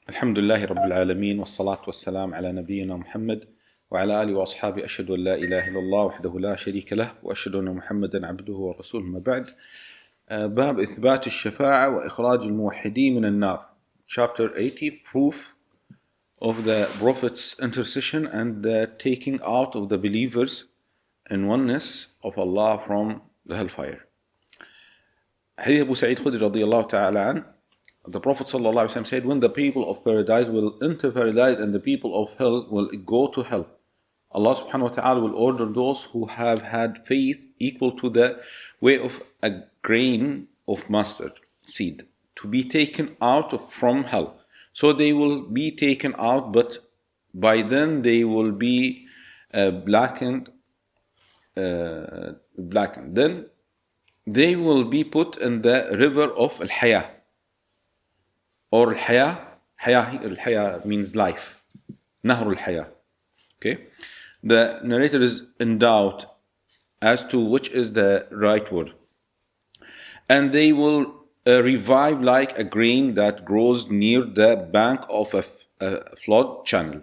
الحمد لله رب العالمين والصلاة والسلام على نبينا محمد وعلى آله وأصحابه أشهد أن لا إله إلا الله وحده لا شريك له وأشهد أن محمدا عبده ورسوله ما بعد. باب إثبات الشفاعة وإخراج الموحدين من النار. Chapter 80, proof of the Prophet's intercession and the taking out of the believers in oneness of Allah from the hellfire. Hadith Abu Sai'd Al Khudri radiyallahu ta'ala an, the Prophet ﷺ said, when the people of paradise will enter paradise and the people of hell will go to hell, Allah subhanahu wa ta'ala will order those who have had faith equal to the weight of a grain of mustard seed to be taken out from hell. So they will be taken out, but by then they will be blackened. Then they will be put in the river of Al-Haya. Or Al-Haya means life. Nahr Al-Haya. Okay. The narrator is in doubt as to which is the right word. And they will revive like a grain that grows near the bank of a flood channel.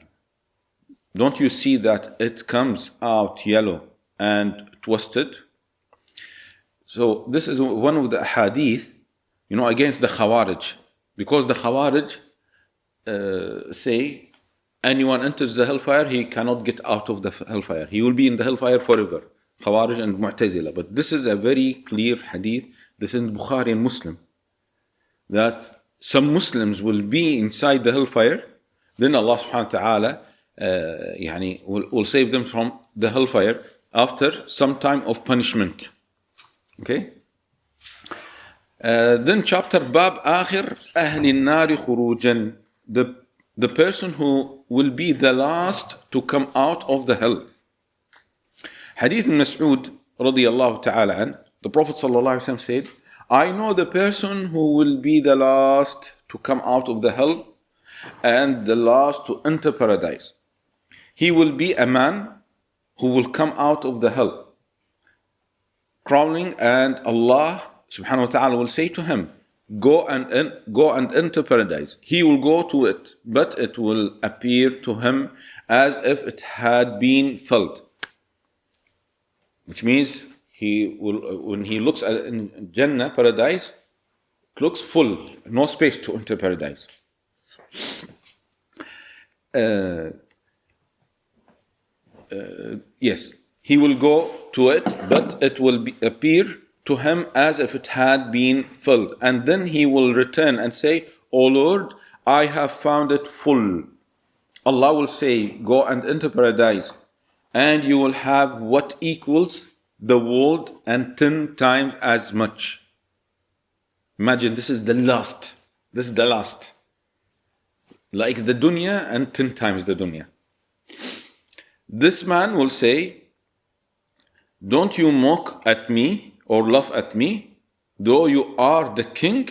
Don't you see that it comes out yellow and twisted? So this is one of the hadith, against the Khawarij. Because the Khawarij say anyone enters the hellfire, he cannot get out of the hellfire. He will be in the hellfire forever. Khawarij and Mu'tazila. But this is a very clear hadith. This is Bukhari and Muslim. That some Muslims will be inside the hellfire. Then Allah subhanahu wa ta'ala will save them from the hellfire after some time of punishment. Okay? Then chapter Bab Akhir Ahli Nari Khurujan, the person who will be the last to come out of the hell. Hadith bin Masu'd radiyallahu ta'ala an, the Prophet sallallahu alaihi wasallam said, I know the person who will be the last to come out of the hell and the last to enter paradise. He will be a man who will come out of the hell crawling, and Allah subhanahu wa ta'ala will say to him, go and enter paradise. He will go to it, but it will appear to him as if it had been filled. Which means he will, when he looks at in Jannah, paradise, it looks full, no space to enter paradise. Yes, he will go to it, but it will appear to him as if it had been filled. And then he will return and say, O Lord, I have found it full. Allah will say, go and enter paradise, and you will have what equals the world and 10 times as much. Imagine, this is the last. This is the last. Like the dunya and 10 times the dunya. This man will say, don't you mock at me or laugh at me, though you are the king?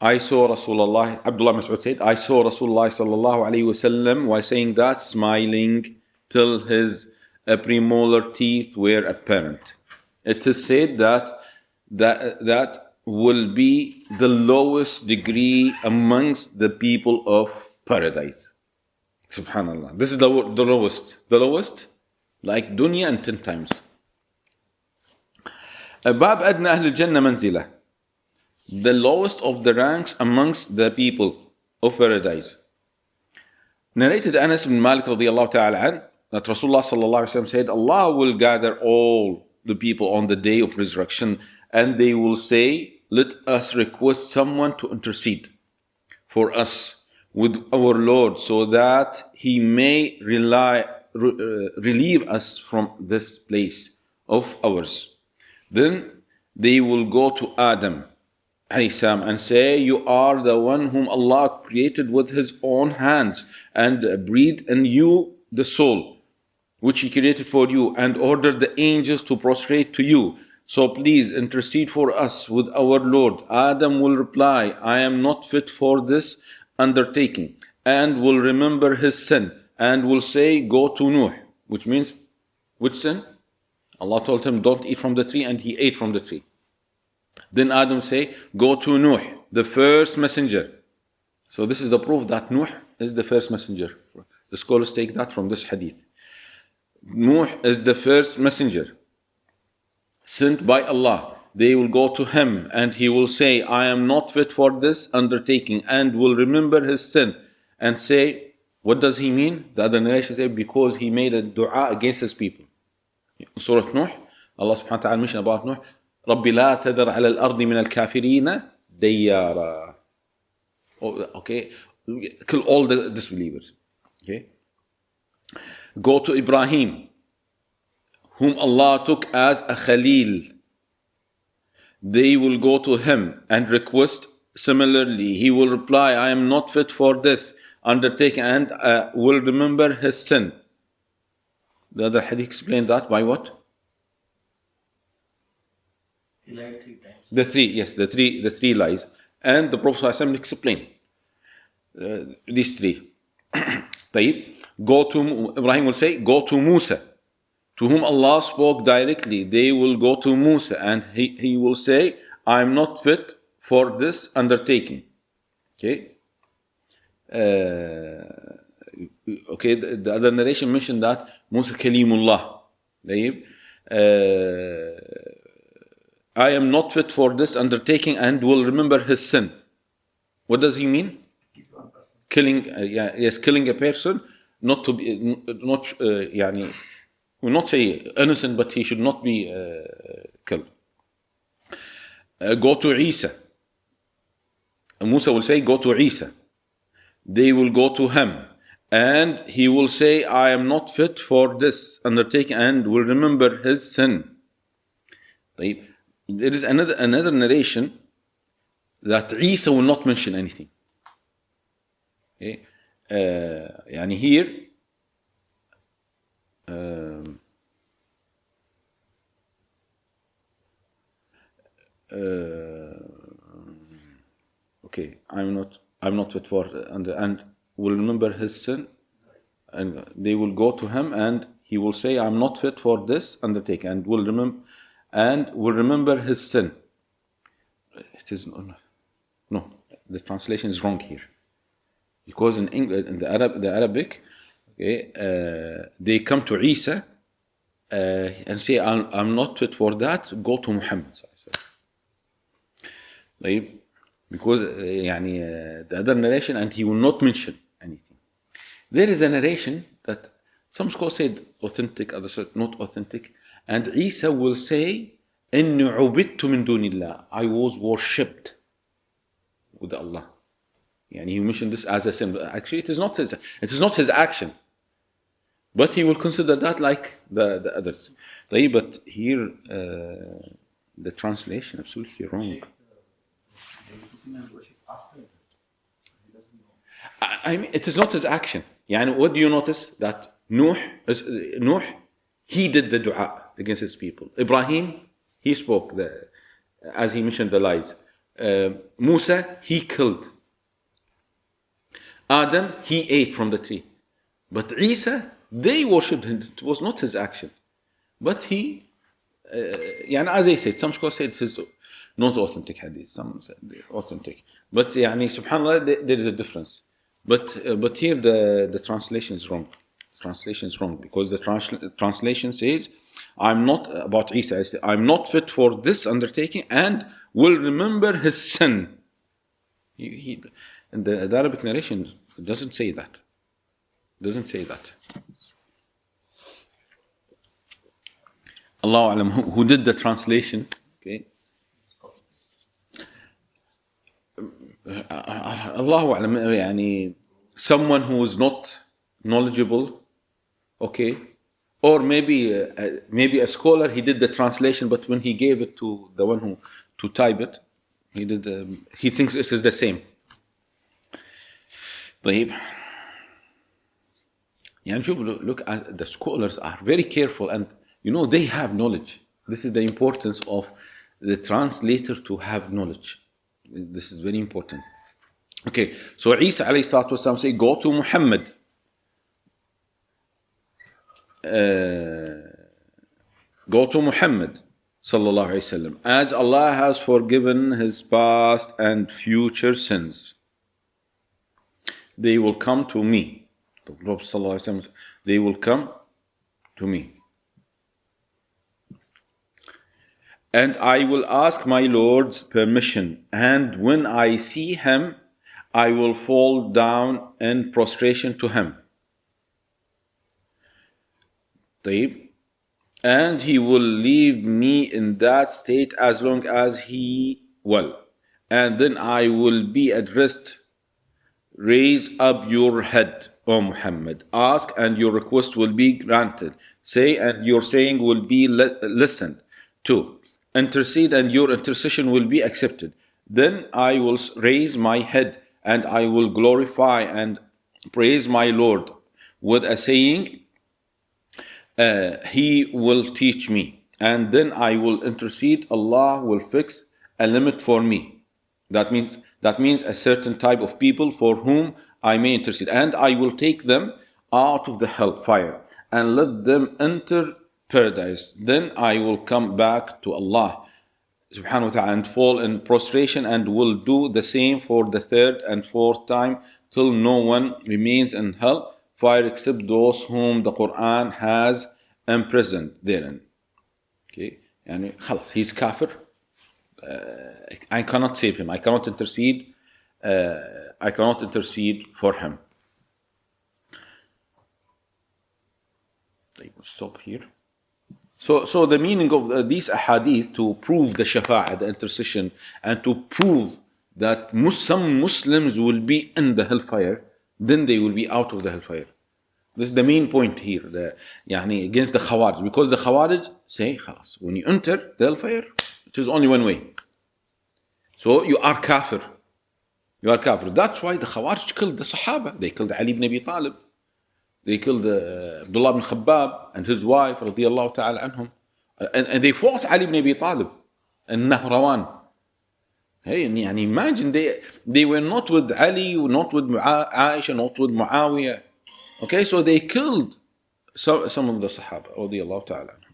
I saw Rasulullah, Abdullah bin Masu'd said, I saw Rasulullah sallallahu alayhi wasallam while saying that, smiling till his premolar teeth were apparent. It is said that will be the lowest degree amongst the people of paradise. Subhanallah. This is the lowest. The lowest, like dunya and 10 times. Bab adna ahl al-jannah manzila, the lowest of the ranks amongst the people of paradise. Narrated Anas bin Malik radiyallahu ta'ala an, that Rasulullah sallallahu alaihi wasallam said, Allah will gather all the people on the day of resurrection, and they will say, let us request someone to intercede for us with our Lord, so that he may relieve us from this place of ours. Then they will go to Adam and say, you are the one whom Allah created with his own hands and breathed in you the soul which he created for you, and ordered the angels to prostrate to you. So please intercede for us with our Lord. Adam will reply, I am not fit for this undertaking, and will remember his sin, and will say, go to Nuh, which means, which sin? Allah told him, don't eat from the tree, and he ate from the tree. Then Adam say, go to Nuh, the first messenger. So this is the proof that Nuh is the first messenger. The scholars take that from this hadith. Nuh is the first messenger sent by Allah. They will go to him and he will say, I am not fit for this undertaking, and will remember his sin and say, what does he mean? The other narration says, because he made a dua against his people. Surah Nuh, Allah subhanahu wa ta'ala mentioned about Nuh, رَبِّ لَا تَذَرْ عَلَى الْأَرْضِ مِنَ الْكَافِرِينَ دَيَّارًا. Okay, kill all the disbelievers. Okay, go to Ibrahim, whom Allah took as a Khalil. They will go to him and request similarly. He will reply, I am not fit for this undertaking, and will remember his sin. The other hadith explained that by what? He lied 3 times. The three lies. And the Prophet ﷺ explained these 3. Ibrahim will say, go to Musa, to whom Allah spoke directly. They will go to Musa and he will say, I am not fit for this undertaking. Okay. The other narration mentioned that Musa Kalimullah. I am not fit for this undertaking and will remember his sin. What does he mean? Killing a person, not to be, we will not say innocent, but he should not be killed. Go to Isa. Musa will say, go to Isa. They will go to him and he will say, I am not fit for this undertaking, and will remember his sin. There is another narration that Isa will not mention anything. Okay. Here I'm not fit for and will remember his sin, and they will go to him and he will say, I'm not fit for this undertaking, and will remember his sin. It is no, the translation is wrong here, because in English, in the Arabic, okay, they come to Isa and say, I'm not fit for that, go to Muhammad. Because the other narration, and he will not mention anything. There is a narration that some scholars said authentic, others said not authentic, and Isa will say, إِنِّي عُبِدْتُ مِن دُونِ اللَّهِ, I was worshipped with Allah. He mentioned this as a sin. Actually, it is not his action, but he will consider that like the others. But here the translation absolutely wrong. I mean, it is not his action. What do you notice? That Nuh, he did the dua against his people. Ibrahim, he spoke as he mentioned the lies. Musa, he killed. Adam, he ate from the tree. But Isa, they worshipped him. It was not his action. But he, as I said, some scholars say it is not authentic hadith, some said authentic. But subhanAllah, there is a difference. But here the translation is wrong. Translation is wrong, because the translation says, I'm not, about Isa, I'm not fit for this undertaking, and will remember his sin. And the Arabic narration doesn't say that. Allahu Alam, who did the translation? Okay. Allahu Alam, someone who is not knowledgeable, okay, or maybe a scholar, he did the translation, but when he gave it to the one who to type it, he thinks it is the same. طيب. Look at the scholars are very careful, and they have knowledge. This is the importance of the translator to have knowledge. This is very important. Okay, so Isa alayhi salatu wasalam say, go to Muhammad. Go to Muhammad sallallahu alayhi wasallam, as Allah has forgiven his past and future sins. they will come to me. The Prophet ﷺ, they will come to me. And I will ask my Lord's permission, and when I see him, I will fall down in prostration to him. And he will leave me in that state as long as he will. And then I will be addressed. Raise up your head, O Muhammad. Ask and your request will be granted. Say and your saying will be listened to. Intercede and your intercession will be accepted. Then I will raise my head and I will glorify and praise my Lord with a saying, He will teach me. And then I will intercede. Allah will fix a limit for me. That means a certain type of people for whom I may intercede. And I will take them out of the hellfire and let them enter paradise. Then I will come back to Allah subhanahu wa ta'ala and fall in prostration and will do the same for the third and fourth time till no one remains in hell fire except those whom the Quran has imprisoned therein. Okay, يعني خلاص, he's kafir. I cannot save him. I cannot intercede. I cannot intercede for him. We'll stop here. So the meaning of these ahadith to prove the shafa'ah, the intercession, and to prove that some Muslims will be in the hellfire, then they will be out of the hellfire. This is the main point here, against the Khawarij. Because the Khawarij say, خلاص, when you enter the hellfire, it is only one way. So you are kafir. You are kafir. That's why the Khawarij killed the Sahaba. They killed Ali ibn Abi Talib. They killed Abdullah bin Khabbab and his wife, radiyallahu ta'ala anhum. And they fought Ali ibn Abi Talib in Nahrawan. Hey, imagine they were not with Ali, not with Aisha, not with Muawiyah. Okay, so they killed some of the Sahaba, radiyallahu ta'ala anhum.